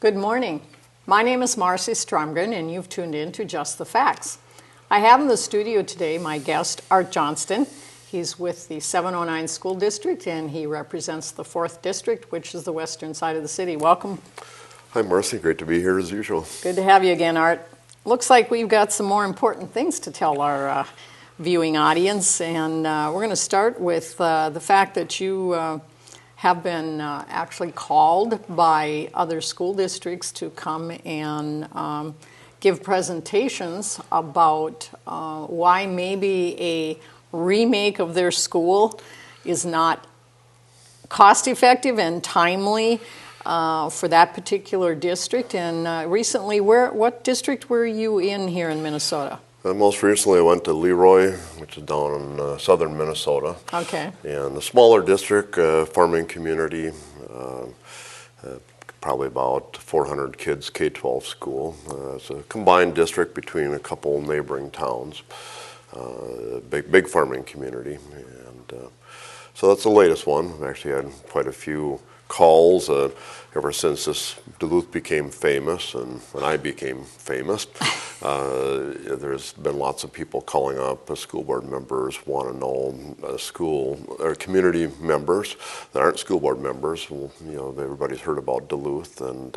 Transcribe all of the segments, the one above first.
Good morning. My name is Marcia Stromgren, and you've tuned in to Just the Facts. I have in the studio today my guest, Art Johnston. He's with the 709 School District, and he represents the 4th District, which is the western side of the city. Welcome. Hi, Marcia. Great to be here as usual. Good to have you again, Art. Looks like we've got some more important things to tell our viewing audience, and we're going to start with the fact that you have been actually called by other school districts to come and give presentations about why maybe a remake of their school is not cost-effective and timely for that particular district. And recently, what district were you in here in Minnesota? Most recently, I went to Leroy, which is down in southern Minnesota. Okay. And the smaller district, farming community, probably about 400 kids, K-12 school. It's a combined district between a couple neighboring towns. Big farming community. And so that's the latest one. I've actually had quite a few calls ever since this Duluth became famous and when I became famous. There's been lots of people calling up, school board members want to know, school or community members that aren't school board members. Well, you know, everybody's heard about Duluth, and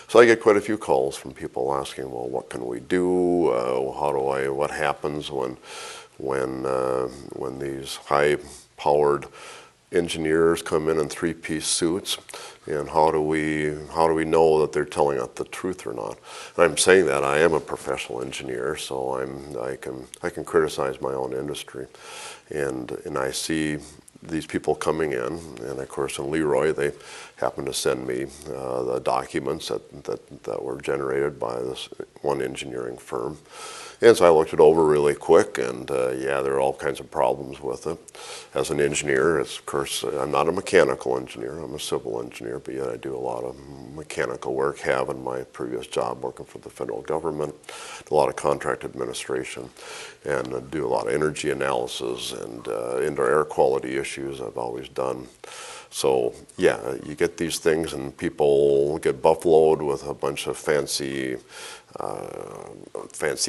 so I get quite a few calls from people asking, well, what can we do? What happens when these high-powered engineers come in 3-piece suits, and how do we know that they're telling us the truth or not? And I'm saying that I am a professional engineer, so I can criticize my own industry, and I see these people coming in, and of course in Leroy they happen to send me the documents that were generated by this one engineering firm. And so I looked it over really quick, and yeah, there are all kinds of problems with it. As an engineer, of course, I'm not a mechanical engineer, I'm a civil engineer, but yet I do a lot of mechanical work, have in my previous job working for the federal government, a lot of contract administration, and do a lot of energy analysis and indoor air quality issues I've always done. So yeah, you get these things and people get buffaloed with a bunch of fancy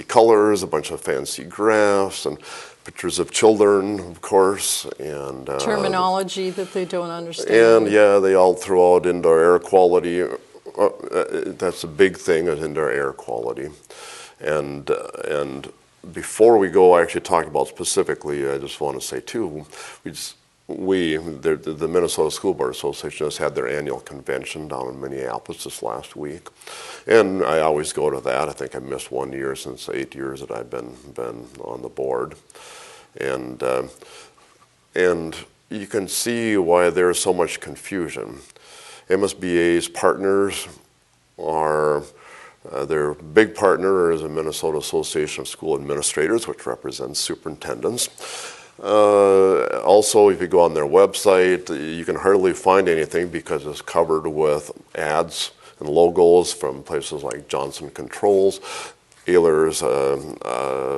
colors, a bunch of fancy graphs, and pictures of children, of course, and terminology that they don't understand. And yeah, they all throw out indoor air quality. That's a big thing, is indoor air quality. And before we go actually talk about specifically, I just want to say too, the Minnesota School Board Association has had their annual convention down in Minneapolis this last week, and I always go to that. I think I missed 1 year since the 8 years that I've been on the board, and you can see why there's so much confusion. MSBA's partners are their big partner is the Minnesota Association of School Administrators, which represents superintendents. Also, if you go on their website, you can hardly find anything because it's covered with ads and logos from places like Johnston Controls, Ehlers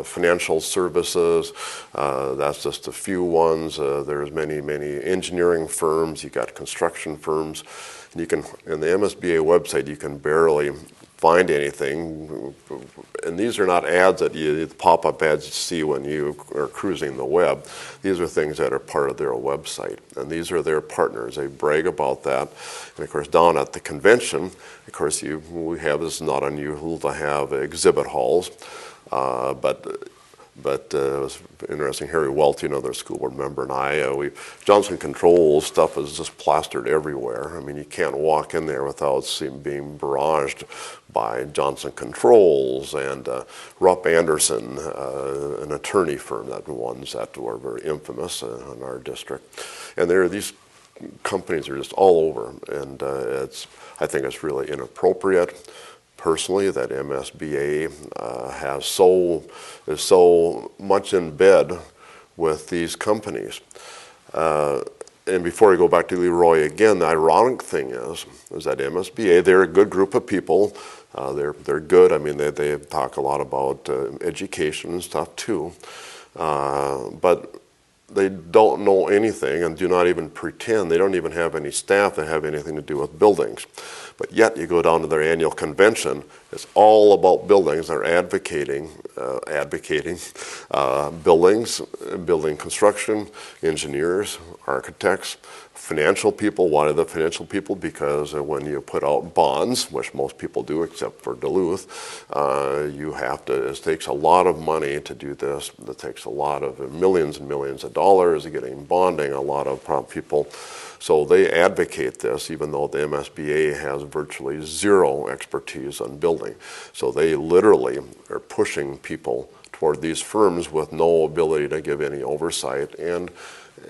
Financial Services. That's just a few ones. There's many engineering firms. You got construction firms. And you can, in the MSBA website, you can barely find anything, and these are not ads that the pop-up ads you see when you are cruising the web. These are things that are part of their website, and these are their partners. They brag about that, and of course down at the convention, of course we have, this is not unusual to have exhibit halls, but it was interesting. Harry Welty, another school board member, and I, Johnson Controls stuff is just plastered everywhere. I mean, you can't walk in there without being barraged by Johnson Controls and Rupp Anderson, an attorney firm, that ones that were very infamous in our district. And these companies are just all over, and I think it's really inappropriate. Personally, that MSBA is so much in bed with these companies. And before I go back to Leroy again, the ironic thing is that MSBA, they're a good group of people. They're good. I mean, they talk a lot about education and stuff too. But they don't know anything and do not even pretend. They don't even have any staff that have anything to do with buildings. But yet you go down to their annual convention, it's all about buildings. They're advocating buildings, building construction, engineers, architects, financial people. Why are the financial people? Because when you put out bonds, which most people do except for Duluth, it takes a lot of money to do this. It takes a lot of millions and millions of dollars getting bonding, a lot of people. So they advocate this, even though the MSBA has virtually zero expertise on building. So they literally are pushing people toward these firms with no ability to give any oversight. And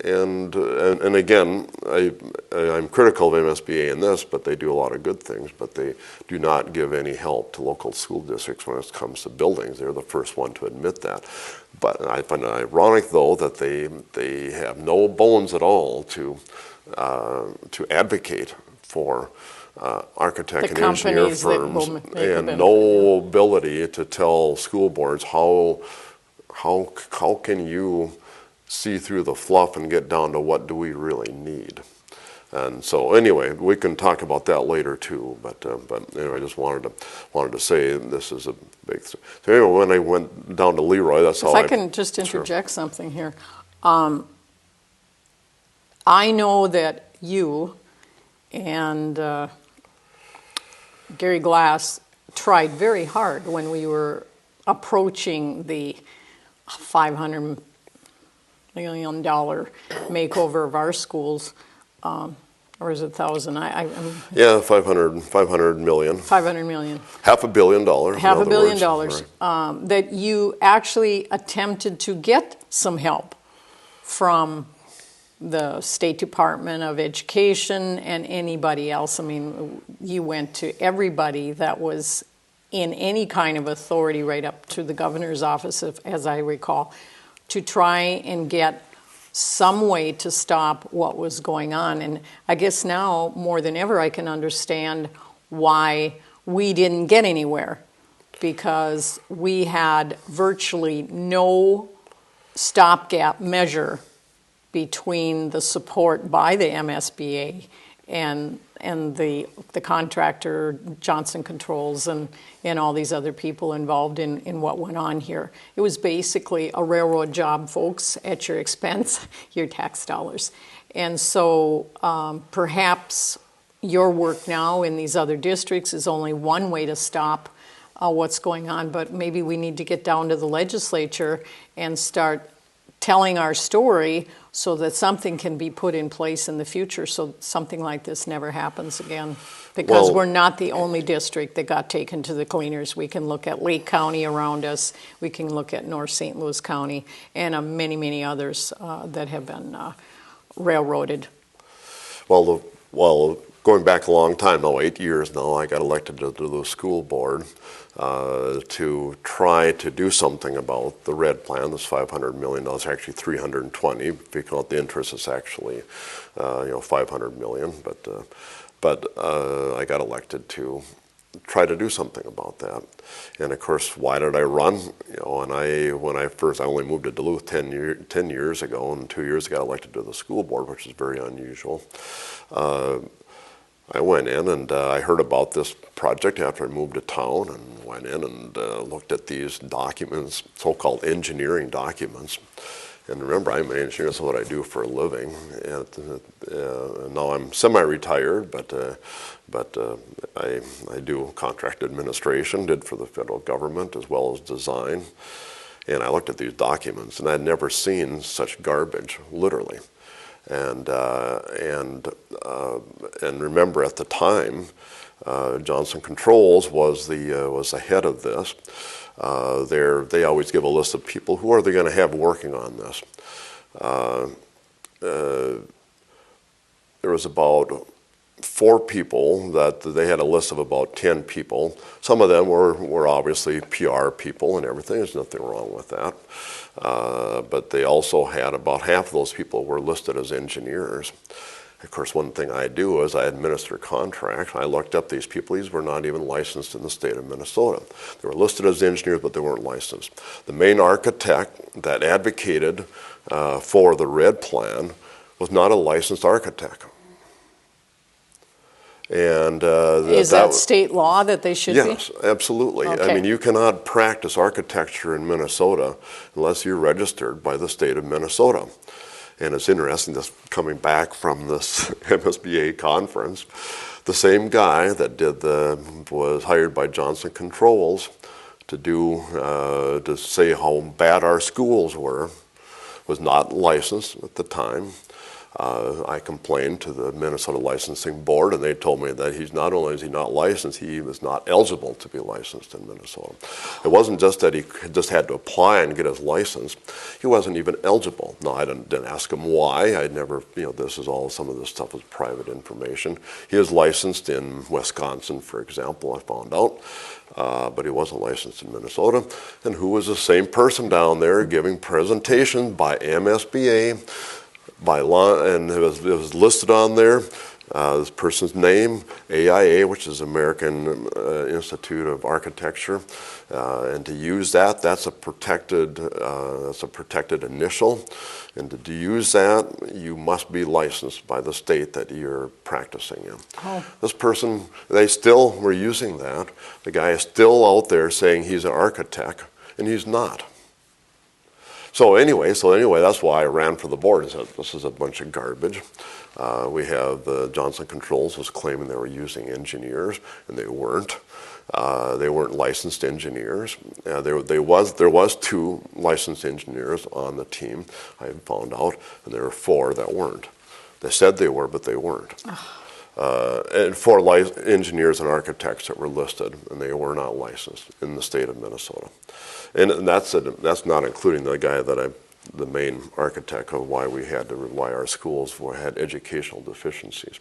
again, I'm critical of MSBA in this, but they do a lot of good things, but they do not give any help to local school districts when it comes to buildings. They're the first one to admit that. But I find it ironic, though, that they have no bones at all to advocate for architect and engineer firms, and no ability to tell school boards how can you see through the fluff and get down to what do we really need. And so anyway, we can talk about that later too. But anyway, I just wanted to say this is a big thing. So anyway, when I went down to Leroy, that's how I can just interject something here. I know that you and Gary Glass tried very hard when we were approaching the $500 million makeover of our schools, or is it 1,000? Yeah, 500 million. 500 million. $500 million. $500 million. Right. That you actually attempted to get some help from the State Department of Education and anybody else. I mean, you went to everybody that was in any kind of authority, right up to the governor's office, as I recall, to try and get some way to stop what was going on. And I guess now, more than ever, I can understand why we didn't get anywhere, because we had virtually no stopgap measure between the support by the MSBA and the contractor, Johnston Controls, and all these other people involved in what went on here. It was basically a railroad job, folks, at your expense, your tax dollars. And so perhaps your work now in these other districts is only one way to stop what's going on, but maybe we need to get down to the legislature and start telling our story so that something can be put in place in the future so something like this never happens again. Because we're not the only district that got taken to the cleaners. We can look at Lake County around us. We can look at North St. Louis County and many, many others that have been railroaded. Well, going back a long time now, 8 years now, I got elected to the school board to try to do something about the red plan. This $500 million, actually 320. If you count the interest, it's actually 500 million. But I got elected to try to do something about that. And of course, why did I run? And when I only moved to Duluth 10 years ago, and 2 years ago I got elected to the school board, which is very unusual. I went in and I heard about this project after I moved to town, and went in and looked at these documents, so-called engineering documents. And remember, I'm an engineer, that's what I do for a living. And now I'm semi-retired, but I do contract administration, did for the federal government as well as design. And I looked at these documents, and I'd never seen such garbage, literally. And remember, at the time, Johnston Controls was the head of this. They always give a list of people who are they going to have working on this. There was about 4 people that they had a list of about 10 people. Some of them were obviously PR people and everything. There's nothing wrong with that. But they also had about half of those people were listed as engineers. Of course, one thing I do is I administer contracts. I looked up these people. These were not even licensed in the state of Minnesota. They were listed as engineers, but they weren't licensed. The main architect that advocated for the red plan was not a licensed architect. And is that state law that they should be? Yes, absolutely. Okay. I mean, you cannot practice architecture in Minnesota unless you're registered by the state of Minnesota. And it's interesting, just coming back from this MSBA conference, the same guy that was hired by Johnston Controls to say how bad our schools were, was not licensed at the time. I complained to the Minnesota Licensing Board, and they told me that he's not only is he not licensed, he was not eligible to be licensed in Minnesota. It wasn't just that he just had to apply and get his license; he wasn't even eligible. No, I didn't ask him why. I never, this is all. Some of this stuff is private information. He is licensed in Wisconsin, for example. I found out. But he wasn't licensed in Minnesota. And who was the same person down there giving presentations by MSBA, by law, and it was listed on there, this person's name, AIA, which is American Institute of Architecture, and to use that's a protected initial, and to use that, you must be licensed by the state that you're practicing in. Oh. This person, they still were using that. The guy is still out there saying he's an architect, and he's not. So anyway, that's why I ran for the board and said, this is a bunch of garbage. We have Johnston Controls was claiming they were using engineers, and they weren't. They weren't licensed engineers. There was 2 licensed engineers on the team, I found out, and there were 4 that weren't. They said they were, but they weren't. And 4 engineers and architects that were listed, and they were not licensed in the state of Minnesota. And that's not including the guy the main architect of why our schools had educational deficiencies.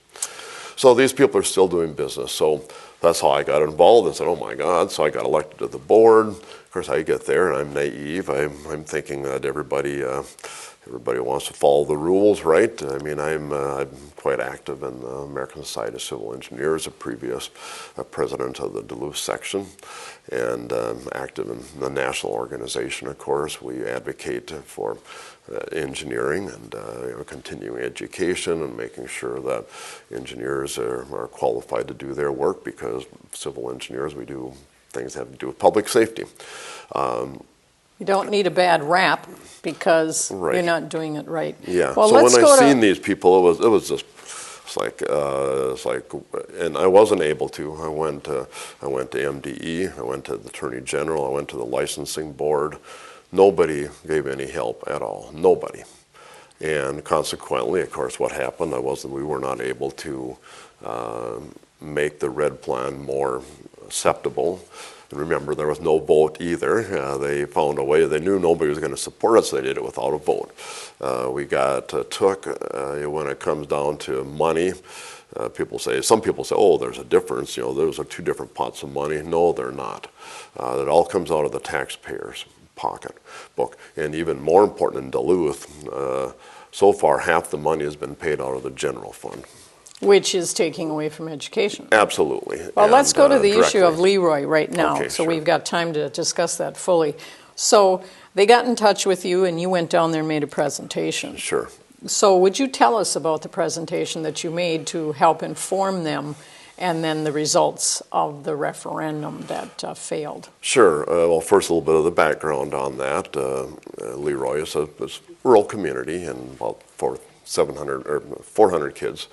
So these people are still doing business. So that's how I got involved and said, oh my God. So I got elected to the board. Of course, I get there and I'm naive. I'm thinking that everybody wants to follow the rules, right? I mean, I'm quite active in the American Society of Civil Engineers, a previous president of the Duluth section, and active in the national organization, of course. We advocate for engineering and continuing education and making sure that engineers are qualified to do their work, because civil engineers, we do things that have to do with public safety. You don't need a bad rap because Right. you're not doing it right. Yeah. Well, So let's when go I to, seen these people, it was just it's like, and I wasn't able to. I went to MDE. I went to the Attorney General. I went to the Licensing Board. Nobody gave any help at all. Nobody. And consequently, of course, what happened we were not able to make the red plan more acceptable. And remember, there was no vote either. They found a way. They knew nobody was going to support us. They did it without a vote. We got when it comes down to money, some people say, oh, there's a difference. Those are 2 different pots of money. No, they're not. It all comes out of the taxpayers' pocketbook. And even more important in Duluth, so far half the money has been paid out of the general fund. which is taking away from education. Absolutely. Well, let's go to the issue of directly. Leroy right now, Okay, so sure. we've got time to discuss that fully. So they got in touch with you, and you went down there and made a presentation. Sure. So would you tell us about the presentation that you made to help inform them, and then the results of the referendum that failed? Sure. Well, first, a little bit of the background on that. Leroy is a rural community, and about 400 kids.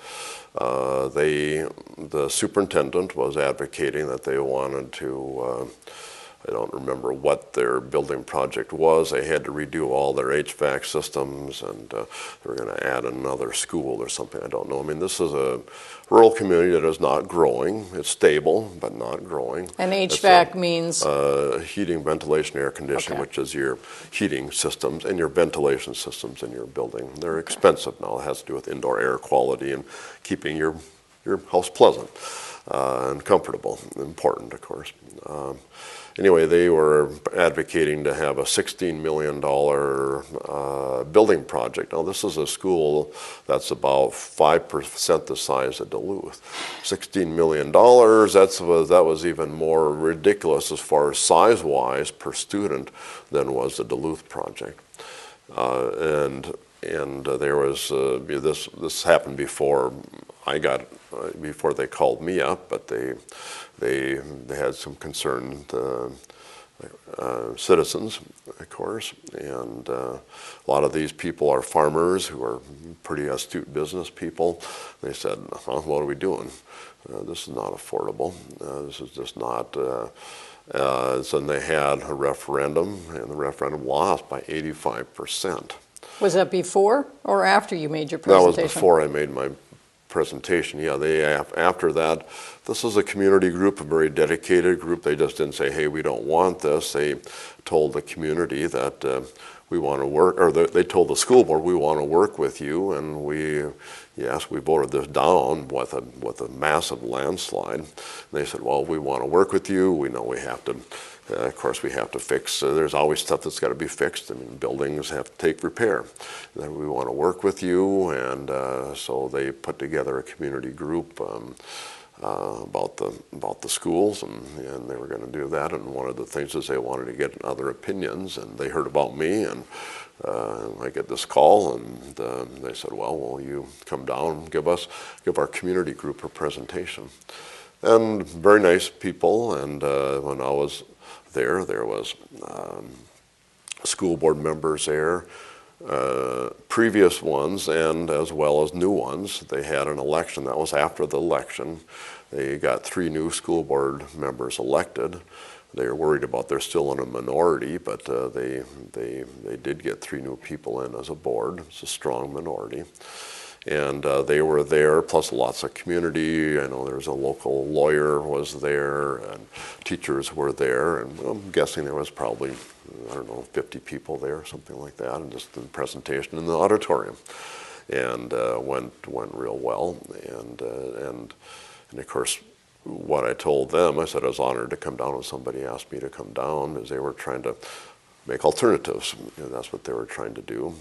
The superintendent was advocating that they wanted to, I don't remember what their building project was. They had to redo all their HVAC systems, and they were going to add another school or something. I don't know. I mean, this is a rural community that is not growing. It's stable, but not growing. And HVAC means? Heating, ventilation, air conditioning, Okay. which is your heating systems and your ventilation systems in your building. They're expensive now. It has to do with indoor air quality and keeping your house pleasant. and comfortable. Important, of course. Anyway, they were advocating to have a $16 million building project. Now, this is a school that's about 5% the size of Duluth. $16 million, that was even more ridiculous as far as size-wise per student than was the Duluth project. And there was, this happened before before they called me up, but they had some concerned citizens, of course, and a lot of these people are farmers who are pretty astute business people. They said, well, what are we doing? This is not affordable. This is just not. So they had a referendum, and the referendum lost by 85%. Was that before or after you made your presentation? That was before I made my presentation. Yeah, after that, this was a community group, a very dedicated group. They just didn't say, hey, we don't want this. They told the community that we want to work, or they told the school board, we want to work with you, and we voted this down with a massive landslide. And they said, well, we want to work with you. We know we have to, of course, we have to fix, there's always stuff that's got to be fixed. I mean, buildings have to take repair. And then we want to work with you, and so they put together a community group about the schools, and they were going to do that. And one of the things is they wanted to get other opinions, and they heard about me, and I get this call, and they said, well, will you come down and give our community group a presentation? And very nice people, and when I was there was school board members there, previous ones and as well as new ones. They had an election. That was after the election. They got 3 new school board members elected. They were worried about they're still in a minority, but they did get 3 new people in as a board. It's a strong minority. And they were there, plus lots of community. I know there was a local lawyer was there, and teachers were there, and I'm guessing there was probably, 50 people there, something like that, and just the presentation in the auditorium, and went real well. And of course, what I told them, I said I was honored to come down when somebody asked me to come down, as they were trying to make alternatives. That's what they were trying to do,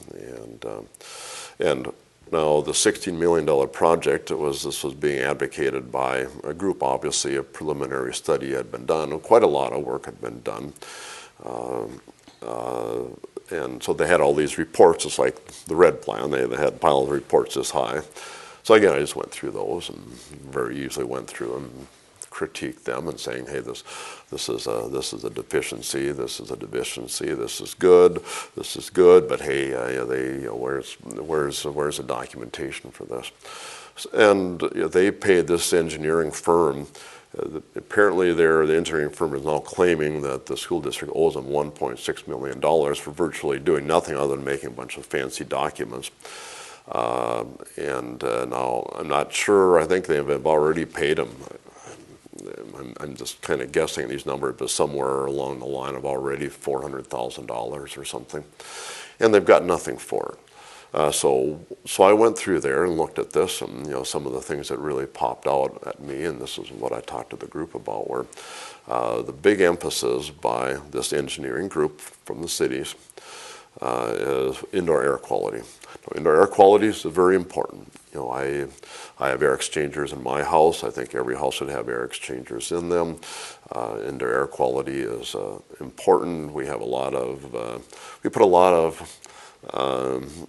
and now, the $16 million project, this was being advocated by a group. Obviously, a preliminary study had been done, and quite a lot of work had been done. And so they had all these reports. It's like the red plan. They had a pile of reports this high. So again, I just went through those and very easily went through them, critiqued them, and saying, hey, this is a deficiency, this is a deficiency, this is good, but hey, where's the documentation for this? And they paid this engineering firm. Apparently, the engineering firm is now claiming that the school district owes them $1.6 million for virtually doing nothing other than making a bunch of fancy documents. Now I'm not sure. I think they've already paid them. I'm just kind of guessing these numbers, but somewhere along the line of already $400,000 or something, and they've got nothing for it. So I went through there and looked at this, and some of the things that really popped out at me, and this is what I talked to the group about, were the big emphasis by this engineering group from the cities is indoor air quality. Indoor air quality is very important. I have air exchangers in my house. I think every house should have air exchangers in them. Indoor air quality is important. We have we put a lot of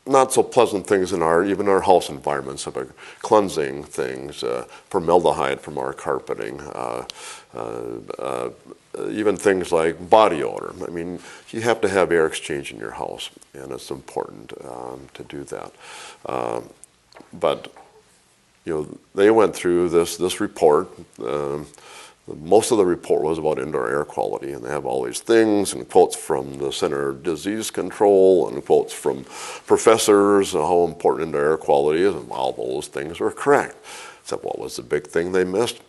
not so pleasant things in even our house environments, of cleansing things, formaldehyde from our carpeting, even things like body odor. I mean, you have to have air exchange in your house, and it's important to do that. But they went through this report. Most of the report was about indoor air quality, and they have all these things and quotes from the Center of Disease Control and quotes from professors on how important indoor air quality is, and all those things were correct. Except what was the big thing they missed?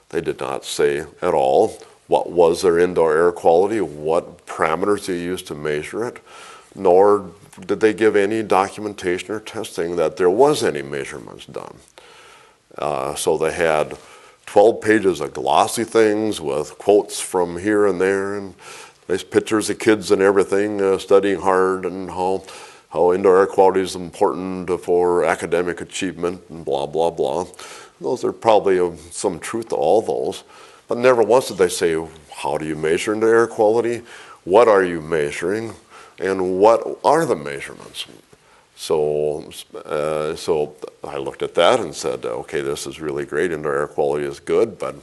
They did not say at all what was their indoor air quality, what parameters they used to measure it, nor did they give any documentation or testing that there was any measurements done. So they had 12 pages of glossy things with quotes from here and there and nice pictures of kids and everything studying hard and how indoor air quality is important for academic achievement and blah, blah, blah. Those are probably some truth to all those. But never once did they say, how do you measure indoor air quality? What are you measuring? And what are the measurements? So I looked at that and said, okay, this is really great. Indoor air quality is good, but,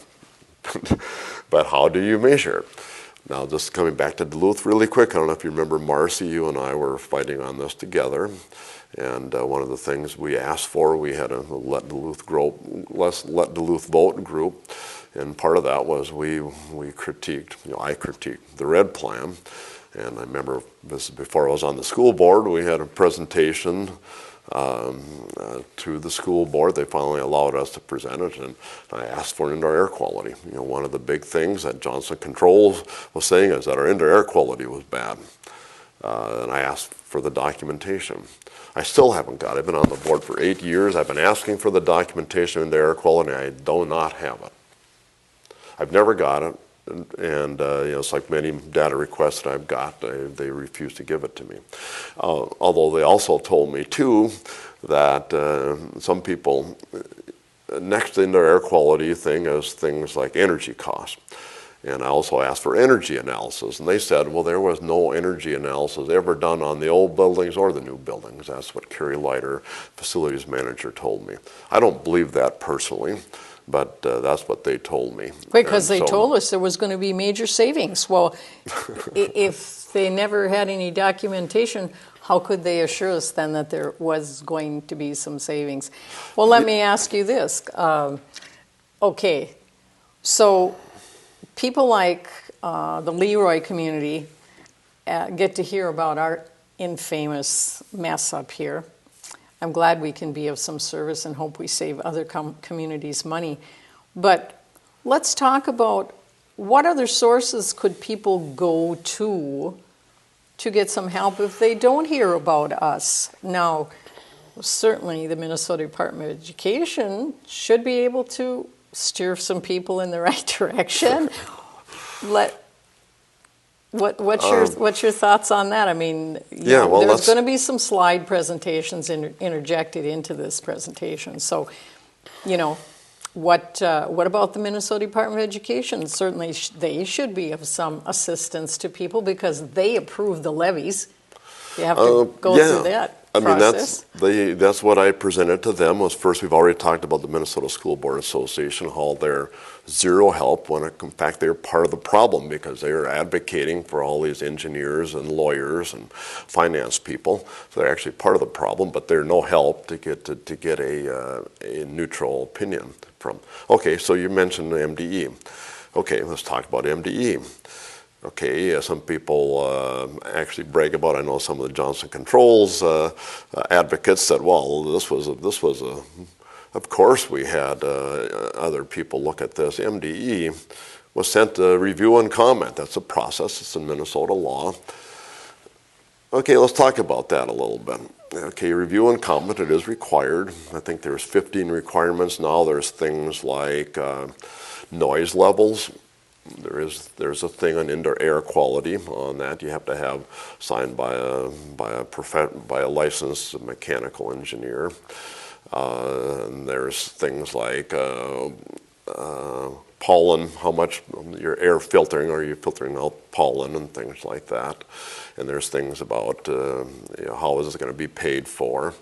but how do you measure it? Now, just coming back to Duluth really quick, I don't know if you remember Marcia, you and I were fighting on this together. And one of the things we asked for, we had a Let Duluth Vote group. And part of that was we critiqued, I critiqued the red plan. And I remember this before I was on the school board, we had a presentation to the school board. They finally allowed us to present it, and I asked for indoor air quality. One of the big things that Johnston Controls was saying is that our indoor air quality was bad. And I asked for the documentation. I still haven't got it. I've been on the board for 8 years. I've been asking for the documentation of indoor air quality, and I do not have it. I've never got it. And it's like many data requests that I've got, they refuse to give it to me. Although they also told me too that some people, next to indoor air quality thing is things like energy costs. And I also asked for energy analysis, and they said, well, there was no energy analysis ever done on the old buildings or the new buildings. That's what Carrie Leiter, facilities manager, told me. I don't believe that personally. But that's what they told me. Because they told us there was going to be major savings. Well, if they never had any documentation, how could they assure us then that there was going to be some savings? Well, let me ask you this. Okay, so people like the Leroy community get to hear about our infamous mess up here. I'm glad we can be of some service and hope we save other communities money. But let's talk about what other sources could people go to get some help if they don't hear about us. Now, certainly the Minnesota Department of Education should be able to steer some people in the right direction. What's your thoughts on that? I mean, there's going to be some slide presentations interjected into this presentation. So, what about the Minnesota Department of Education? Certainly, they should be of some assistance to people because they approve the levies. You have to go through that process. I mean, that's what I presented to them. Was first, we've already talked about the Minnesota School Board Association, how they're zero help when in fact they're part of the problem because they are advocating for all these engineers and lawyers and finance people. So they're actually part of the problem, but they're no help to get a neutral opinion from. Okay, so you mentioned the MDE. Okay, let's talk about MDE. Okay, some people actually brag about. I know some of the Johnston Controls advocates said, "Well, this was a. Of course, we had other people look at this. MDE was sent to review and comment. That's a process. It's in Minnesota law. Okay, let's talk about that a little bit. Okay, review and comment. It is required. I think there's 15 requirements now. There's things like noise levels. There's a thing on indoor air quality on that. You have to have signed by a licensed mechanical engineer. And there's things like pollen, how much your air filtering, are you filtering out pollen and things like that. And there's things about how is it going to be paid for.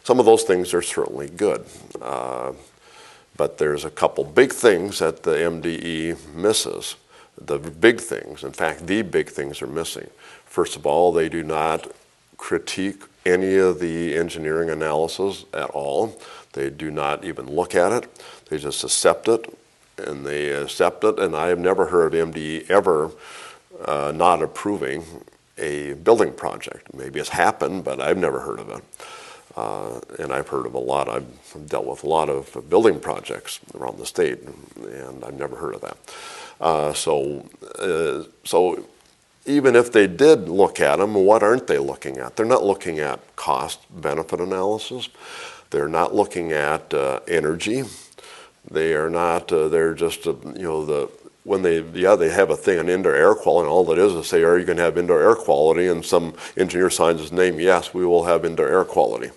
Some of those things are certainly good. But there's a couple big things that the MDE misses. The big things, in fact, the big things are missing. First of all, they do not critique any of the engineering analysis at all. They do not even look at it. They just accept it, and I have never heard of MDE ever not approving a building project. Maybe it's happened, but I've never heard of it. And I've heard of I've dealt with a lot of building projects around the state, and I've never heard of that. So even if they did look at them, what aren't they looking at? They're not looking at cost-benefit analysis. They're not looking at energy. They are not, they're just, when they have a thing, an indoor air quality, and all it is say, are you going to have indoor air quality? And some engineer signs his name, yes, we will have indoor air quality.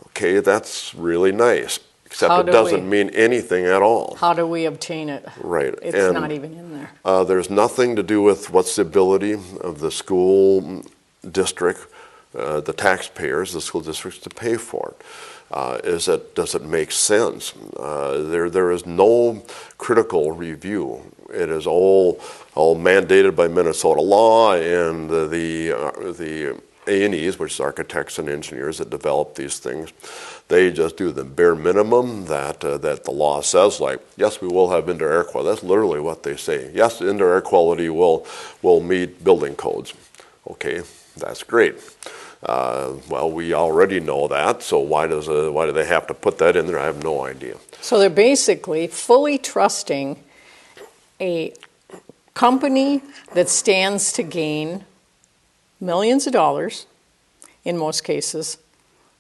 Okay, that's really nice, except it doesn't mean anything at all. How do we obtain it? Right. It's not even in there. There's nothing to do with what's the ability of the school district, the taxpayers, the school districts to pay for it. Does it make sense? There is no critical review. It is all mandated by Minnesota law, and the A&Es, which is architects and engineers that develop these things, they just do the bare minimum that the law says, like, yes, we will have indoor air quality. That's literally what they say. Yes, indoor air quality will meet building codes. Okay, that's great. Well, we already know that, so why do they have to put that in there? I have no idea. So they're basically fully trusting a company that stands to gain millions of dollars in most cases.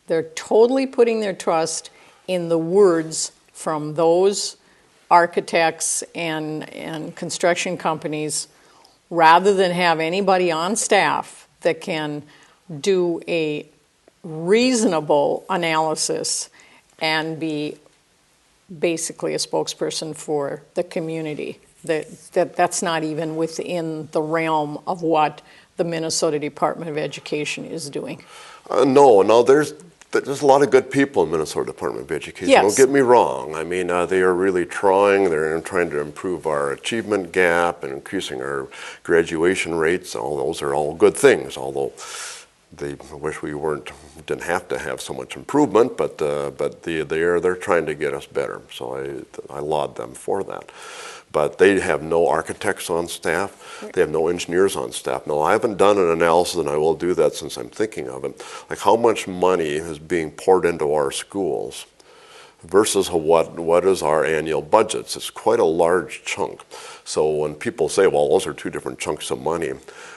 They're totally putting their trust in the words from those architects and construction companies rather than have anybody on staff that can do a reasonable analysis and be basically a spokesperson for the community. That's not even within the realm of what the Minnesota Department of Education is doing. No, there's a lot of good people in Minnesota Department of Education. Yes. Don't get me wrong. I mean, they are really trying. They're trying to improve our achievement gap and increasing our graduation rates. All those are all good things, although they wish we didn't have to have so much improvement, but they're trying to get us better. So I laud them for that. But they have no architects on staff. They have no engineers on staff. Now, I haven't done an analysis, and I will do that since I'm thinking of it. Like, how much money is being poured into our schools versus what is our annual budgets? It's quite a large chunk. So when people say, well, those are two different chunks of money,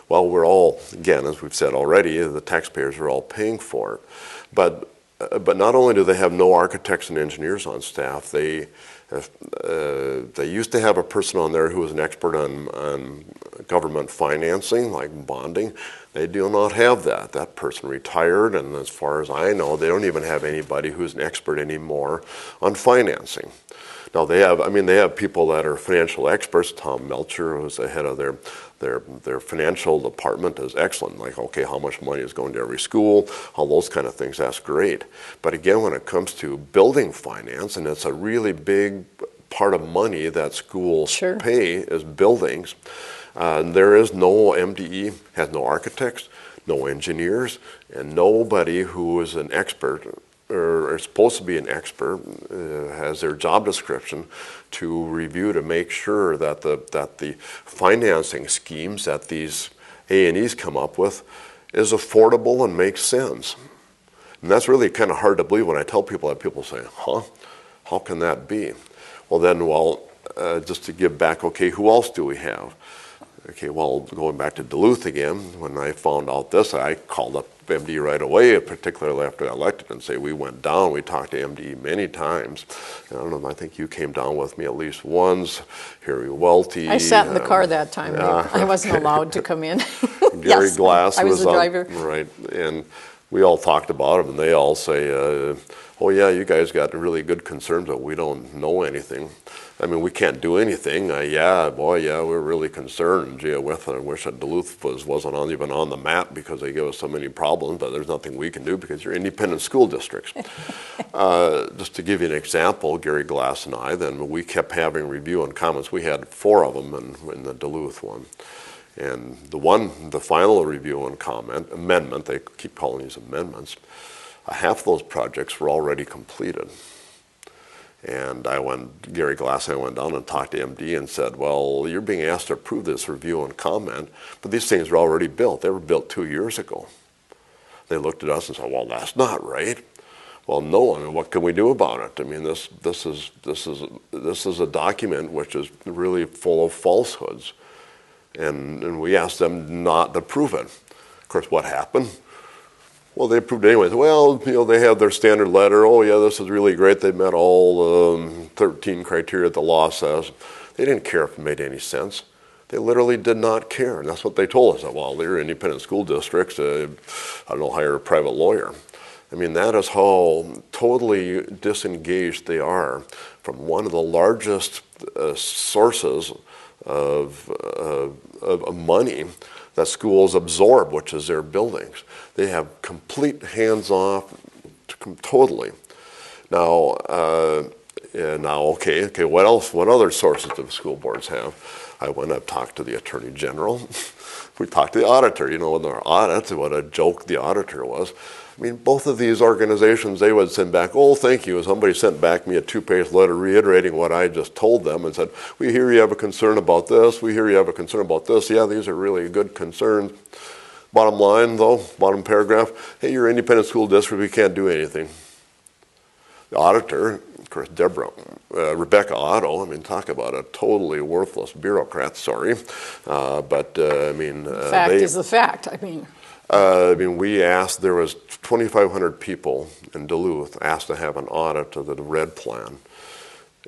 well, we're all, again, as we've said already, the taxpayers are all paying for it. But not only do they have no architects and engineers on staff, they used to have a person on there who was an expert on government financing, like bonding. They do not have that. That person retired, and as far as I know, they don't even have anybody who's an expert anymore on financing. Now they have people that are financial experts. Tom Melcher, who's the head of their financial department, is excellent. Like, okay, how much money is going to every school, all those kind of things, that's great. But again, when it comes to building finance, and it's a really big part of money that schools pay is buildings, there is no MDE, has no architects, no engineers, and nobody who is an expert or is supposed to be an expert has their job description to review to make sure that the financing schemes that these A&Es come up with is affordable and makes sense. And that's really kind of hard to believe when I tell people that. People say, huh? How can that be? Well then, just to give back, okay, who else do we have? Okay, well, going back to Duluth again, when I found out this, I called up MD right away, particularly after I got elected, and say we went down. We talked to MD many times. And I don't know, I think you came down with me at least once, Harry Welty. I sat in the car that time. I wasn't allowed to come in. Gary Glass I was the driver. Right, and we all talked about it, and they all say, oh yeah, you guys got really good concerns, but we don't know anything. I mean, we can't do anything. We're really concerned. Gee, I wish that Duluth wasn't even on the map because they give us so many problems, but there's nothing we can do because you're independent school districts. Just to give you an example, Gary Glass and I, then we kept having review and comments. We had 4 of them in the Duluth one. And the final review and comment, amendment, they keep calling these amendments, half of those projects were already completed. And Gary Glass and I went down and talked to MD and said, well, you're being asked to approve this review and comment, but these things are already built. They were built 2 years ago. They looked at us and said, well, that's not right. Well, no, I mean, what can we do about it? I mean, this is a document which is really full of falsehoods. And we asked them not to approve it. Of course, what happened? Well, they approved it anyways. Well, they have their standard letter. Oh, yeah, this is really great. They met all 13 criteria that the law says. They didn't care if it made any sense. They literally did not care, and that's what they told us. Well, they're independent school districts. I don't know, hire a private lawyer. I mean, that is how totally disengaged they are from one of the largest sources of money that schools absorb, which is their buildings. They have complete hands-off, totally. Now, okay, what else? What other sources do school boards have? I went up, talked to the Attorney General. We talked to the auditor. You know, in their audits, what a joke the auditor was. I mean, both of these organizations, they would send back, oh, thank you. Somebody sent back me a 2-page letter reiterating what I just told them and said, we hear you have a concern about this. We hear you have a concern about this. Yeah, these are really good concerns. Bottom line, though, bottom paragraph, hey, you're an independent school district. We can't do anything. The auditor, of course, Rebecca Otto, I mean, talk about a totally worthless bureaucrat, sorry. I mean... fact is the fact, I mean, we asked, there was 2,500 people in Duluth asked to have an audit of the red plan.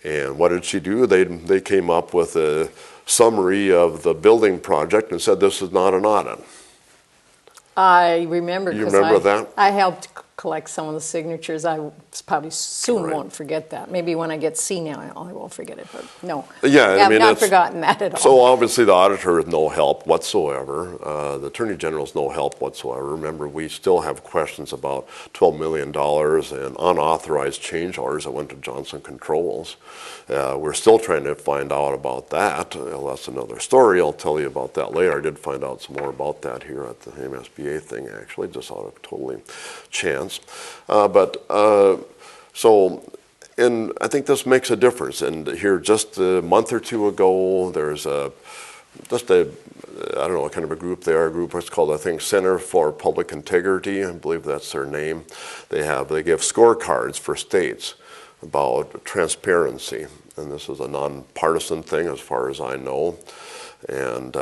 And what did she do? They came up with a summary of the building project and said this is not an audit. I remember, you remember that? I helped collect some of the signatures. I probably soon won't forget that. Maybe when I get senile, I will forget it, but no. Yeah, I mean, I've not forgotten that at all. So obviously the auditor is no help whatsoever. The Attorney General is no help whatsoever. Remember, we still have questions about $12 million and unauthorized change orders that went to Johnston Controls. We're still trying to find out about that. That's another story. I'll tell you about that later. I did find out some more about that here at the MSBA thing, actually, just out of totally chance. And I think this makes a difference. And here, just a month or two ago, there's I don't know what kind of a group they are. A group that's called, I think, Center for Public Integrity. I believe that's their name. They give scorecards for states about transparency. And this is a nonpartisan thing as far as I know. And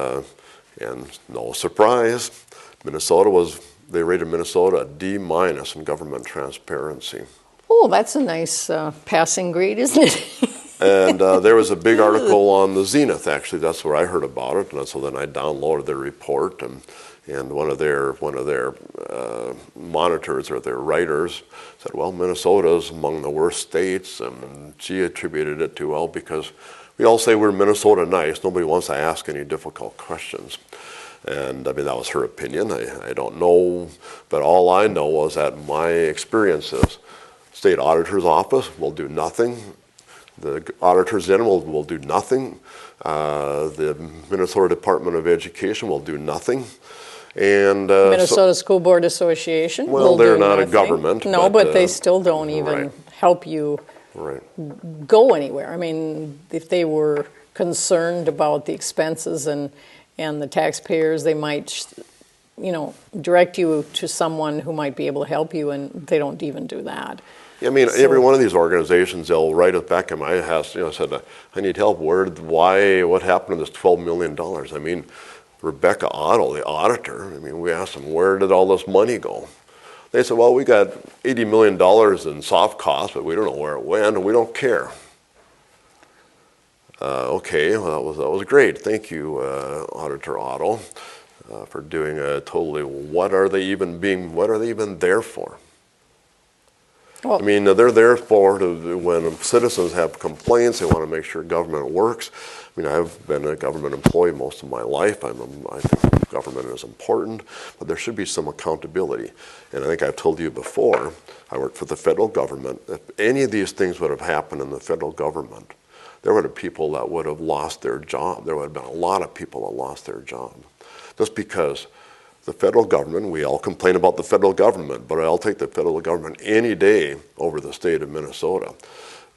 no surprise, they rated Minnesota a D- in government transparency. Oh, that's a nice passing grade, isn't it? And there was a big article on the Zenith, actually. That's where I heard about it. And so then I downloaded their report, and one of their monitors or their writers said, well, Minnesota's among the worst states. And she attributed it to, well, because we all say we're Minnesota nice. Nobody wants to ask any difficult questions. And I mean, that was her opinion. I don't know, but all I know was that my experiences, state auditor's office will do nothing. The Auditor General will do nothing. The Minnesota Department of Education will do nothing. And Minnesota School Board Association well, they're not a government. No, but they still don't even help you go anywhere. I mean, if they were concerned about the expenses and the taxpayers, they might, direct you to someone who might be able to help you, and they don't even do that. I mean, every one of these organizations, they'll write it back in my house, said, I need help. What happened to this $12 million? I mean, Rebecca Otto, the auditor, we asked them, where did all this money go? They said, well, we got $80 million in soft costs, but we don't know where it went, and we don't care. Okay, well, that was great. Thank you, Auditor Otto, for doing a totally, what are they even there for? Well, they're there for when citizens have complaints, they want to make sure government works. I've been a government employee most of my life. I think government is important, but there should be some accountability. And I think I've told you before, I worked for the federal government. If any of these things would have happened in the federal government, there would have people that would have lost their job. There would have been a lot of people that lost their job. Just because the federal government, we all complain about the federal government, but I'll take the federal government any day over the state of Minnesota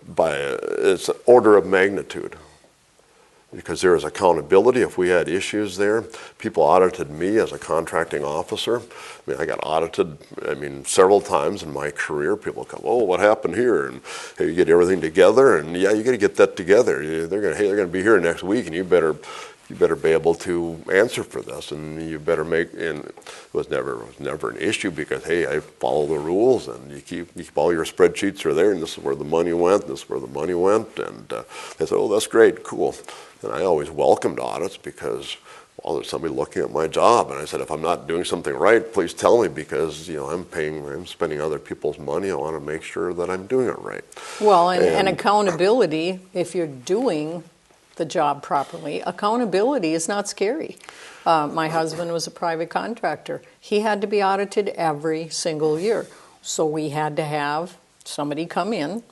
by its order of magnitude. Because there is accountability. If we had issues there, people audited me as a contracting officer. I got audited, several times in my career. People come, oh, what happened here? And hey, you get everything together, and yeah, you got to get that together. They're going to be here next week, and you better you better be able to answer for this, and you better make. And it was never an issue because hey, I follow the rules, and you keep all your spreadsheets are there, and this is where the money went, this is where the money went, and they said, oh, that's great, cool. And I always welcomed audits because, well, there's somebody looking at my job, and I said, if I'm not doing something right, please tell me because I'm spending other people's money. I want to make sure that I'm doing it right. Well, and accountability, if you're doing the job properly, accountability is not scary. My husband was a private contractor. He had to be audited every single year. So we had to have somebody come in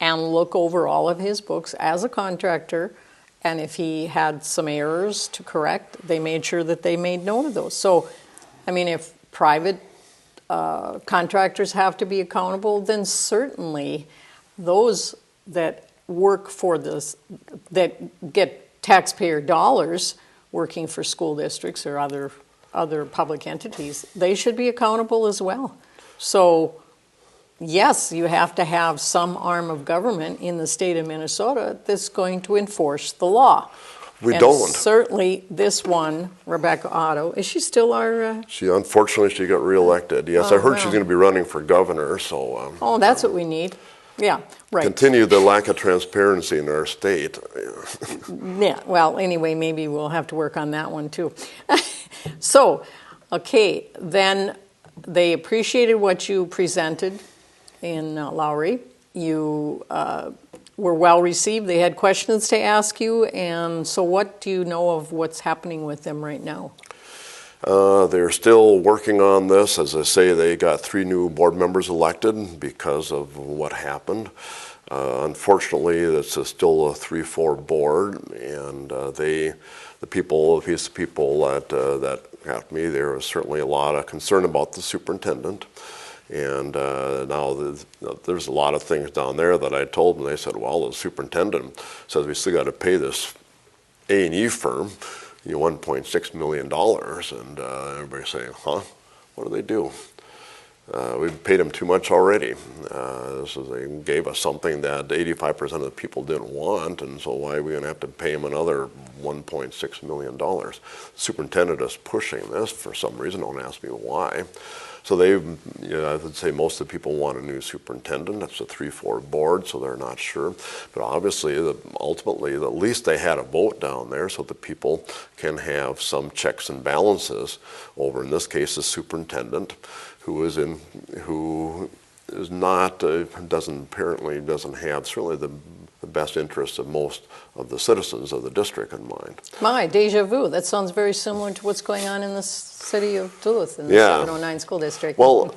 and look over all of his books as a contractor. And if he had some errors to correct, they made sure that they made note of those. So, I mean, if private contractors have to be accountable, then certainly those that work for this, that get taxpayer dollars working for school districts or other public entities, they should be accountable as well. So, yes, you have to have some arm of government in the state of Minnesota that's going to enforce the law. We don't. Certainly this one, Rebecca Otto, is she still our... Unfortunately, she got reelected. Yes, I heard she's going to be running for governor, so... oh, that's what we need. Yeah, right. Continue the lack of transparency in our state. Yeah, well, anyway, maybe we'll have to work on that one too. So, okay, then they appreciated what you presented in Lowery. You were well received. They had questions to ask you, and so what do you know of what's happening with them right now? They're still working on this. As I say, they got 3 new board members elected because of what happened. Unfortunately, it's still a 3-4 board, and the piece of people that got me, there was certainly a lot of concern about the superintendent. And now there's a lot of things down there that I told them. They said, well, the superintendent says we still got to pay this A&E firm $1.6 million. And everybody's saying, huh? What do they do? We've paid them too much already. They gave us something that 85% of the people didn't want, and so why are we going to have to pay them another $1.6 million? The superintendent is pushing this for some reason. Don't ask me why. So I would say most of the people want a new superintendent. That's a 3-4 board, so they're not sure. But obviously, ultimately, at least they had a vote down there so that people can have some checks and balances over, in this case, the superintendent, who apparently doesn't have certainly the best interests of most of the citizens of the district in mind. My, deja vu. That sounds very similar to what's going on in the city of Duluth in the 709 school district. Well,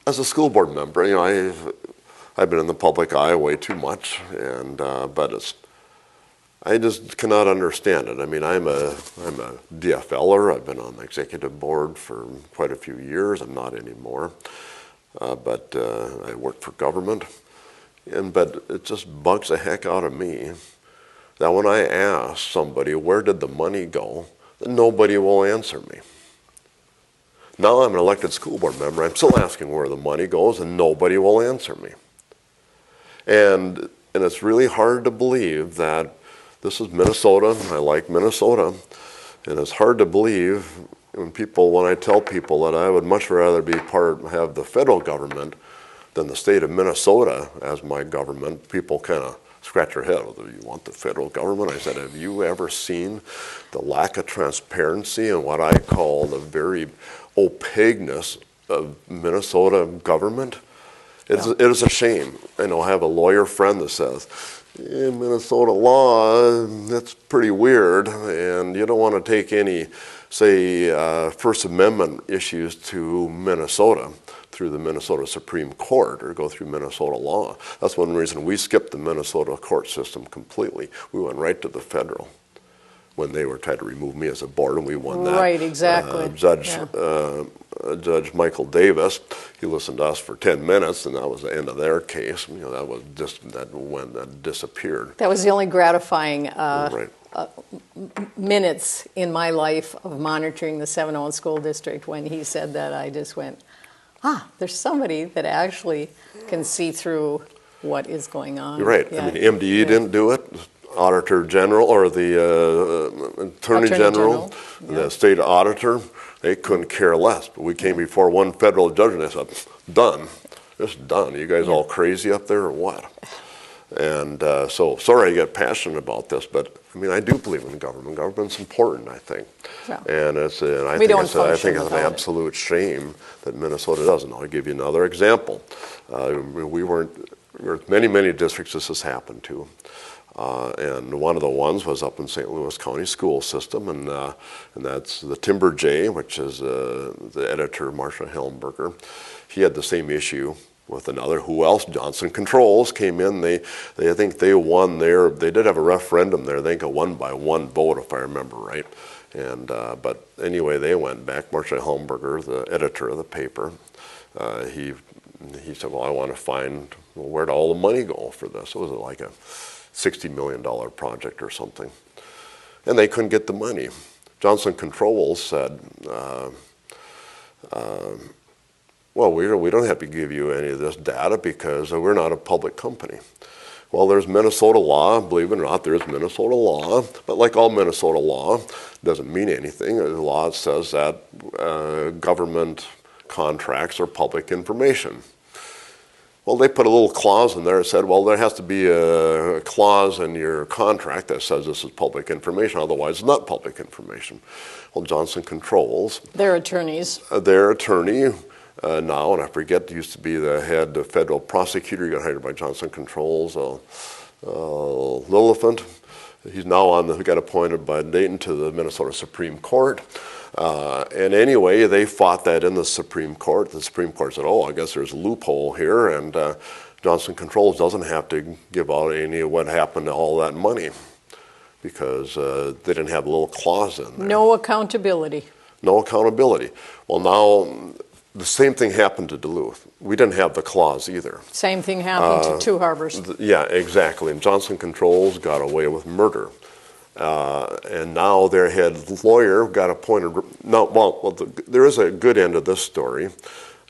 as a school board member, I've been in the public eye way too much, and but I just cannot understand it. I mean, I'm a DFLer. I've been on the executive board for quite a few years. I'm not anymore, but I work for government. But it just bugs the heck out of me that when I ask somebody, where did the money go, that nobody will answer me. Now I'm an elected school board member. I'm still asking where the money goes, and nobody will answer me. And it's really hard to believe that this is Minnesota. I like Minnesota. And it's hard to believe when I tell people that I would much rather have the federal government than the state of Minnesota as my government. People kind of scratch their head. Whether you want the federal government? I said, have you ever seen the lack of transparency and what I call the very opaqueness of Minnesota government? It is a shame. I have a lawyer friend that says, in Minnesota law, that's pretty weird, and you don't want to take any, say, First Amendment issues to Minnesota through the Minnesota Supreme Court or go through Minnesota law. That's one reason we skipped the Minnesota court system completely. We went right to the federal when they were trying to remove me as a board, and we won that. Right, exactly. Judge Michael Davis, he listened to us for 10 minutes, and that was the end of their case. That disappeared. That was the only gratifying minutes in my life of monitoring the 701 school district. When he said that, I just went, there's somebody that actually can see through what is going on. You're right. Yeah. I mean, MDE didn't do it. Auditor General or the Attorney General, yeah. the state auditor, they couldn't care less. But we came before one federal judge and they said, done, just done. You guys all crazy up there or what? And so, sorry I get passionate about this, but I mean, I do believe in government. Government's important, I think. Yeah. And I We think don't it's function an without it. absolute shame that Minnesota doesn't. I'll give you another example. There's many districts this has happened to. And one of the ones was up in St. Louis County school system, and that's the Timber J, which is the editor, Marcia Helmberger. He had the same issue with another. Who else? Johnston Controls came in. I think they won there. They did have a referendum there. I think it won by 1 vote, if I remember right. And but anyway, they went back. Marcia Helmberger, the editor of the paper, he said, well, I want to find, well, where'd all the money go for this? It was like a $60 million project or something. And they couldn't get the money. Johnston Controls said, well, we don't have to give you any of this data because we're not a public company. Well, there's Minnesota law, believe it or not, there's Minnesota law, but like all Minnesota law, doesn't mean anything. The law says that government contracts are public information. Well, they put a little clause in there that said, well, there has to be a clause in your contract that says this is public information, otherwise it's not public information. Well, Johnston Controls. Their attorneys. Their attorney now, and I forget, used to be the head federal prosecutor, he got hired by Johnston Controls, Lillifant. He's now he got appointed by Dayton to the Minnesota Supreme Court. And anyway, they fought that in the Supreme Court. The Supreme Court said, oh, I guess there's a loophole here, and Johnston Controls doesn't have to give out any of what happened to all that money because they didn't have a little clause in there. No accountability. No accountability. Well, now, the same thing happened to Duluth. We didn't have the clause either. Same thing happened to Two Harbors. Yeah, exactly. And Johnston Controls got away with murder. And now their head lawyer got appointed. There is a good end of this story.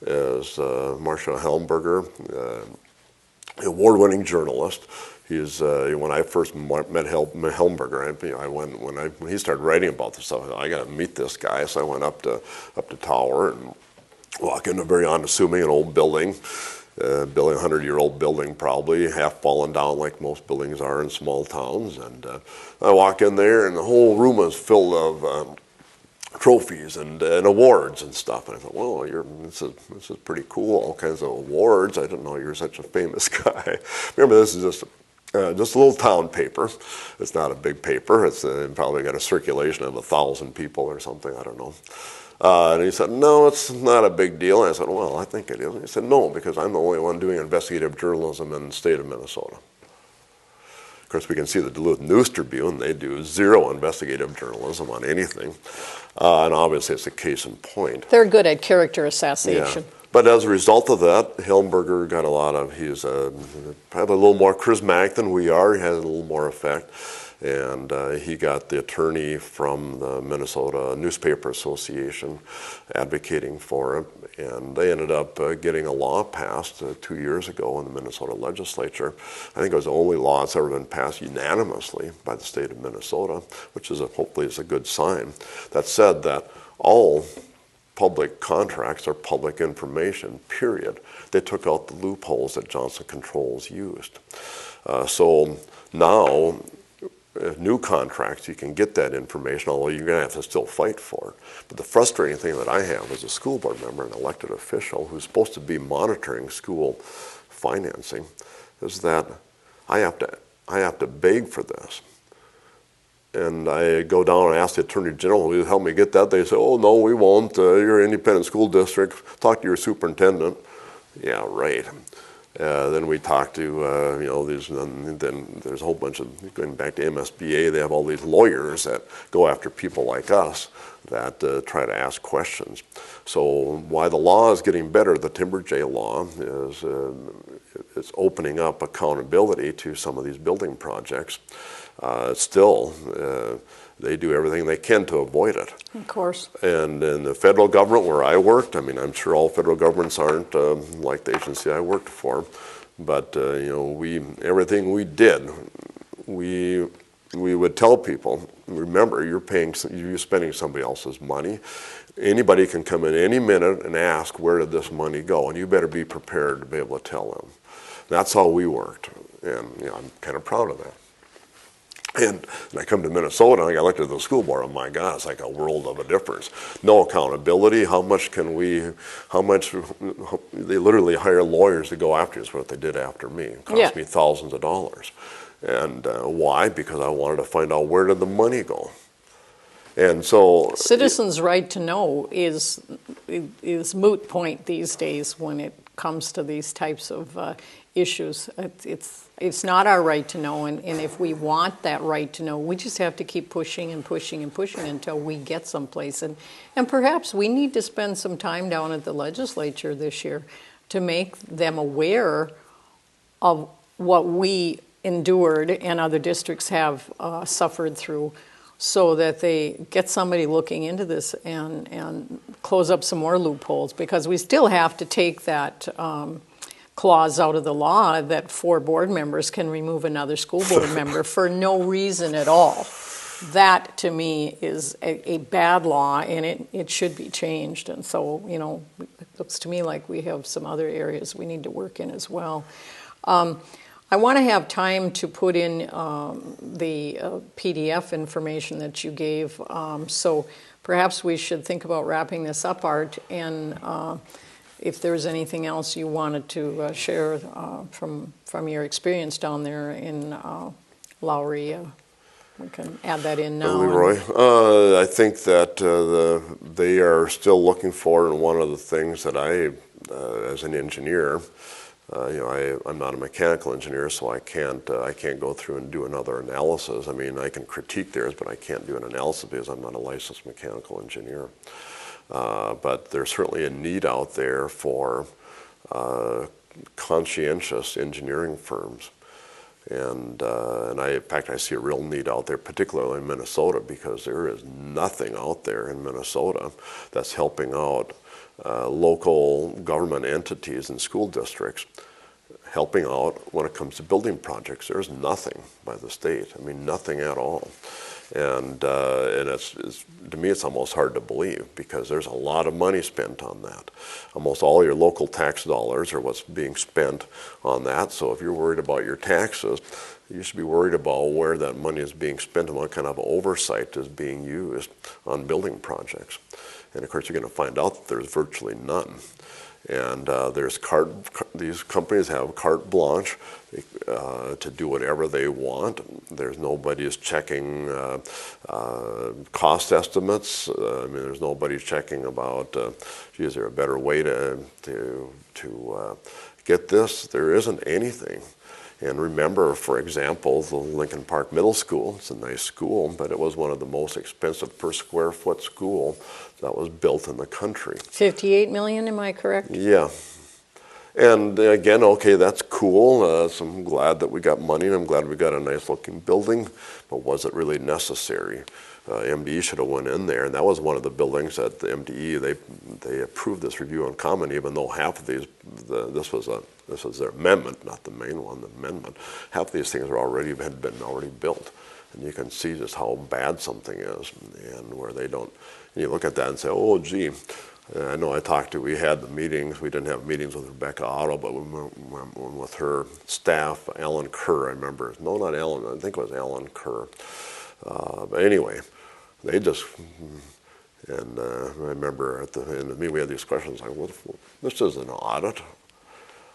Is Marcia Helmberger, award-winning journalist. He's when I first met Helmberger, when he started writing about this stuff, I got to meet this guy. So I went up to Tower and walk in a very unassuming, an old building. 100-year-old building probably, half fallen down like most buildings are in small towns. And I walk in there and the whole room is filled of trophies and awards and stuff. And I thought, well, this is pretty cool, all kinds of awards. I didn't know you were such a famous guy. Remember, this is just a little town paper. It's not a big paper. It's probably got a circulation of 1,000 people or something, I don't know. And he said, no, it's not a big deal. And I said, well, I think it is. And he said, no, because I'm the only one doing investigative journalism in the state of Minnesota. Of course, we can see the Duluth News Tribune. They do zero investigative journalism on anything. And obviously, it's a case in point. They're good at character assassination. Yeah. But as a result of that, Helmberger got he's probably a little more charismatic than we are. He has a little more effect. And he got the attorney from the Minnesota Newspaper Association advocating for him. And they ended up getting a law passed 2 years ago in the Minnesota legislature. I think it was the only law that's ever been passed unanimously by the state of Minnesota, which is hopefully is a good sign. That said, that all public contracts are public information, period. They took out the loopholes that Johnston Controls used. So now, new contracts, you can get that information, although you're going to have to still fight for it. But the frustrating thing that I have as a school board member, an elected official who's supposed to be monitoring school financing, is that I have to beg for this. And I go down and ask the Attorney General, will you help me get that? They say, oh, no, we won't. You're an independent school district. Talk to your superintendent. Yeah, right. Then we talk to, then there's a whole bunch of, going back to MSBA, they have all these lawyers that go after people like us that try to ask questions. So why the law is getting better, the Timber J law, is it's opening up accountability to some of these building projects. Still, they do everything they can to avoid it. Of course. And in the federal government where I worked, I mean, I'm sure all federal governments aren't like the agency I worked for, but everything we did we would tell people, remember, you're spending somebody else's money. Anybody can come in any minute and ask, where did this money go? And you better be prepared to be able to tell them. That's how we worked, and I'm kind of proud of that. And I come to Minnesota, and I got elected to the school board. Oh my God, it's like a world of a difference. No accountability. How much, they literally hire lawyers to go after you, is what they did after me. It cost me thousands of dollars. And why? Because I wanted to find out, where did the money go? And so citizens' right to know is moot point these days when it comes to these types of issues. It's not our right to know, and if we want that right to know, we just have to keep pushing and pushing and pushing until we get someplace. And perhaps we need to spend some time down at the legislature this year to make them aware of what we endured and other districts have suffered through, so that they get somebody looking into this and close up some more loopholes, because we still have to take that clause out of the law that 4 board members can remove another school board member for no reason at all. That, to me, is a bad law, and it should be changed. And so, it looks to me like we have some other areas we need to work in as well. I want to have time to put in the PDF information that you gave, so perhaps we should think about wrapping this up, Art, and if there's anything else you wanted to share from your experience down there in Lowery, we can add that in now. Leroy, I think that they are still looking for, and one of the things that I, as an engineer, I'm not a mechanical engineer, so I can't go through and do another analysis. I mean, I can critique theirs, but I can't do an analysis because I'm not a licensed mechanical engineer. But there's certainly a need out there for conscientious engineering firms. And in fact, I see a real need out there, particularly in Minnesota, because there is nothing out there in Minnesota that's helping out local government entities and school districts, helping out when it comes to building projects. There's nothing by the state. I mean, nothing at all. And it's to me, it's almost hard to believe, because there's a lot of money spent on that. Almost all your local tax dollars are what's being spent on that. So if you're worried about your taxes, you should be worried about where that money is being spent and what kind of oversight is being used on building projects. And of course, you're going to find out that there's virtually none. And these companies have carte blanche to do whatever they want. There's nobody's checking cost estimates. I mean, there's nobody checking about, is there a better way to get this? There isn't anything. And remember, for example, the Lincoln Park Middle School. It's a nice school, but it was one of the most expensive per square foot school that was built in the country. $58 million, am I correct? Yeah. And again, okay, that's cool. So I'm glad that we got money, and I'm glad we got a nice looking building, but was it really necessary? MDE should have went in there, and that was one of the buildings that the MDE, they approved this review on common, even though half of these, this was their amendment, not the main one, the amendment. Half of these things had been already built, and you can see just how bad something is, and where they don't. And you look at that and say, oh, gee. I know we had the meetings. We didn't have meetings with Rebecca Otto, but we went with her staff, Alan Kerr, I remember. No, not Alan, I think it was Alan Kerr. But anyway, they just, and I remember at the end of the meeting we had these questions like, this is an audit.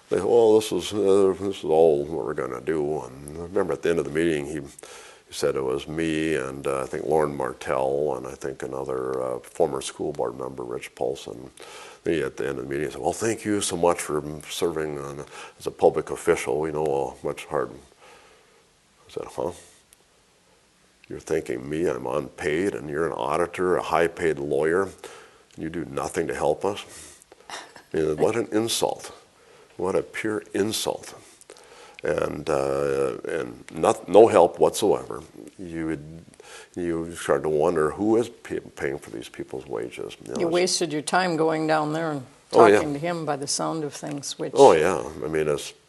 They said, well, this is all what we're going to do. And I remember at the end of the meeting, he said it was me and I think Lauren Martell and I think another former school board member, Rich Paulson. He, at the end of the meeting, said, well, thank you so much for serving as a public official. We know how much hard. I said, huh? You're thanking me, I'm unpaid, and you're an auditor, a high-paid lawyer, and you do nothing to help us? I mean, what an insult. What a pure insult. And no help whatsoever. You start to wonder who is paying for these people's wages. You wasted your time going down there and talking to him by the sound of things. Which oh yeah, I mean,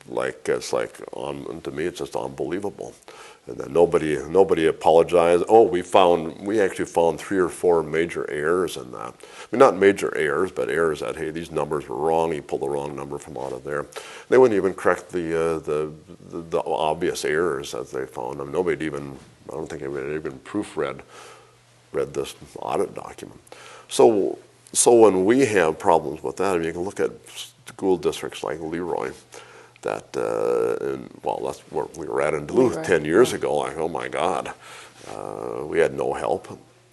to me, it's just unbelievable. And then nobody apologized. Oh, we actually found 3 or 4 major errors in that. I mean, not major errors, but errors that, hey, these numbers were wrong. You pulled the wrong number from out of there. They wouldn't even correct the obvious errors that they found. I mean, I don't think anybody even proofread this audit document. So when we have problems with that, I mean, you can look at school districts like Leroy, that's where we were at in Duluth 10 years ago. Like, oh my God, we had no help,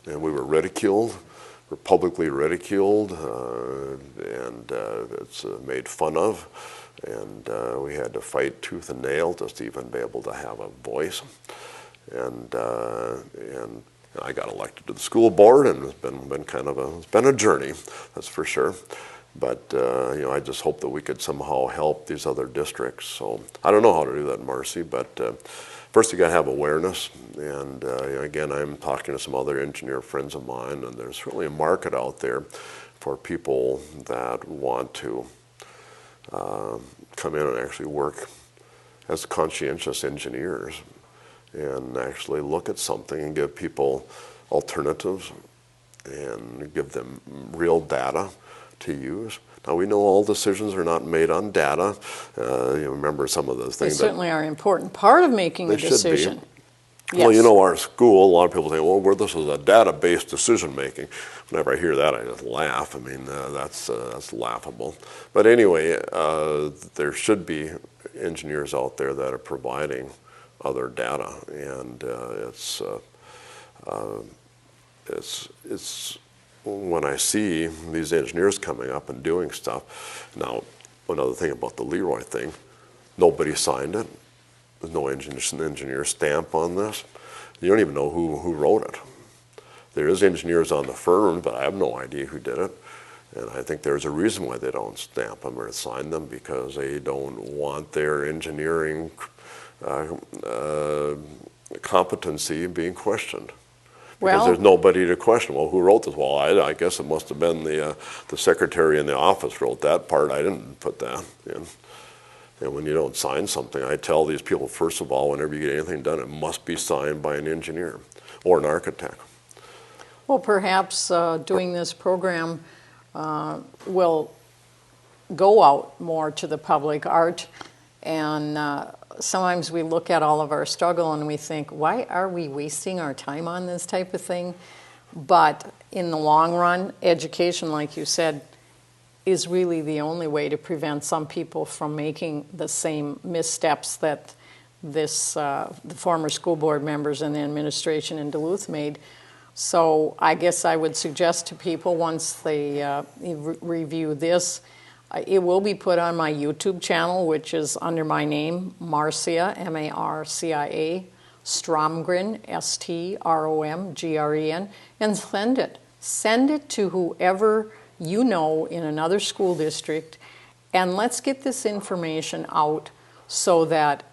and we were ridiculed. We're publicly ridiculed, and it's made fun of, and we had to fight tooth and nail just to even be able to have a voice. And I got elected to the school board, and it's been a journey, that's for sure. But I just hope that we could somehow help these other districts. So I don't know how to do that, Marcia, but first you got to have awareness. And again, I'm talking to some other engineer friends of mine, and there's really a market out there for people that want to come in and actually work as conscientious engineers and actually look at something and give people alternatives and give them real data to use. Now, we know all decisions are not made on data. You remember some of those things. They certainly are an important part of making a decision. Yes. Well, our school, a lot of people say, well, this is a data-based decision-making. Whenever I hear that, I just laugh. I mean, that's laughable. But anyway, there should be engineers out there that are providing other data, and it's when I see these engineers coming up and doing stuff. Now, another thing about the Leroy thing, nobody signed it. There's no engineer stamp on this. You don't even know who wrote it. There is engineers on the firm, but I have no idea who did it. And I think there's a reason why they don't stamp them or sign them, because they don't want their engineering competency being questioned. Because there's nobody to question. Well, who wrote this? Well, I guess it must have been the secretary in the office wrote that part. I didn't put that in. And when you don't sign something, I tell these people, first of all, whenever you get anything done, it must be signed by an engineer or an architect. Well, perhaps doing this program will go out more to the public, Art, and sometimes we look at all of our struggle and we think, why are we wasting our time on this type of thing? But in the long run, education, like you said, is really the only way to prevent some people from making the same missteps that the former school board members and the administration in Duluth made. So I guess I would suggest to people, once they review this, it will be put on my YouTube channel, which is under my name, Marcia, M-A-R-C-I-A, Stromgren, S-T-R-O-M-G-R-E-N, and send it. Send it to whoever you know in another school district, and let's get this information out so that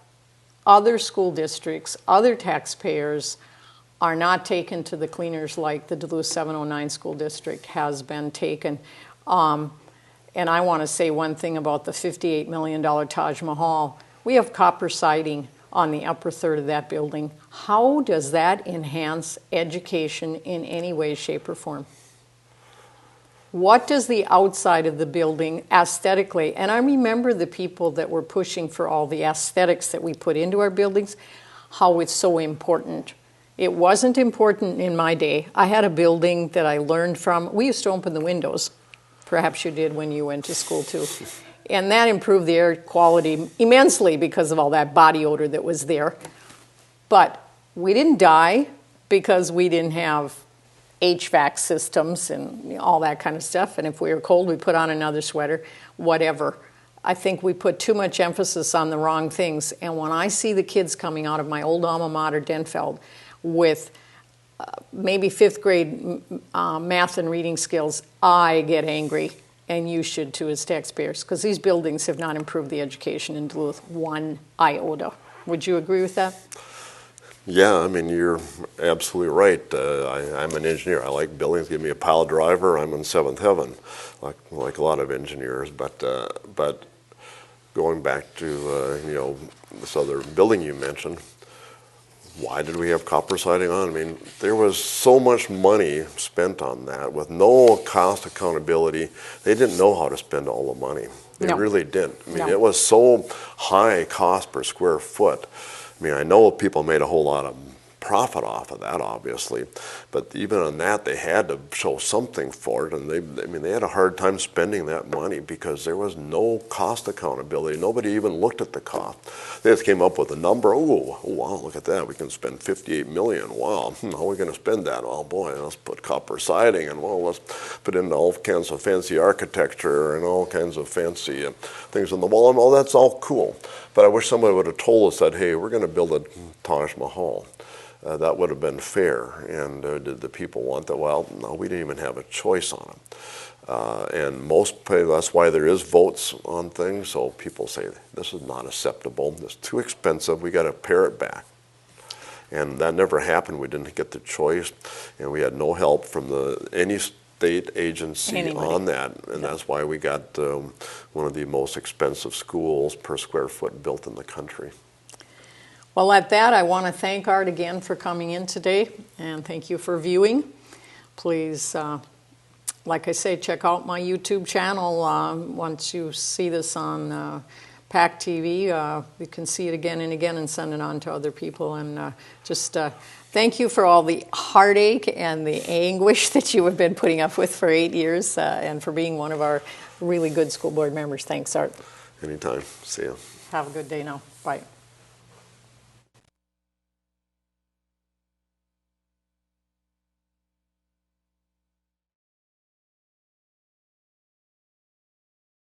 other school districts, other taxpayers are not taken to the cleaners like the Duluth 709 School District has been taken. And I want to say one thing about the $58 million Taj Mahal. We have copper siding on the upper third of that building. How does that enhance education in any way, shape, or form? What does the outside of the building aesthetically, and I remember the people that were pushing for all the aesthetics that we put into our buildings, how it's so important. It wasn't important in my day. I had a building that I learned from. We used to open the windows. Perhaps you did when you went to school too. And that improved the air quality immensely because of all that body odor that was there. But we didn't die because we didn't have HVAC systems and all that kind of stuff. And if we were cold, we put on another sweater, whatever. I think we put too much emphasis on the wrong things. And when I see the kids coming out of my old alma mater, Denfeld, with maybe 5th grade math and reading skills, I get angry, and you should too as taxpayers, because these buildings have not improved the education in Duluth one iota. Would you agree with that? Yeah, I mean, you're absolutely right. I'm an engineer. I like buildings. Give me a pile driver, I'm in seventh heaven, like a lot of engineers. But going back to, this other building you mentioned, why did we have copper siding on? I mean, there was so much money spent on that with no cost accountability. They didn't know how to spend all the money. They really didn't. I mean, it was so high cost per square foot. I mean, I know people made a whole lot of profit off of that, obviously, but even on that, they had to show something for it, and they had a hard time spending that money because there was no cost accountability. Nobody even looked at the cost. They just came up with a number. Oh wow, look at that! We can spend $58 million. Wow, how are we going to spend that? Oh boy, let's put copper siding, and well, let's put in all kinds of fancy architecture and all kinds of fancy things on the wall, and all that's all cool. But I wish somebody would have told us that, hey, we're going to build a Taj Mahal. That would have been fair. And did the people want that? Well, no, we didn't even have a choice on it. And that's why there is votes on things. So people say, this is not acceptable. It's too expensive. We got to pare it back. And that never happened. We didn't get the choice. And we had no help from any state agency on that. And that's why we got one of the most expensive schools per square foot built in the country. Well, at that, I want to thank Art again for coming in today, and thank you for viewing. Please, like I say, check out my YouTube channel. Once you see this on PAC TV, you can see it again and again and send it on to other people. And just thank you for all the heartache and the anguish that you have been putting up with for 8 years, and for being one of our really good school board members. Thanks, Art. Anytime. See ya. Have a good day now. Bye.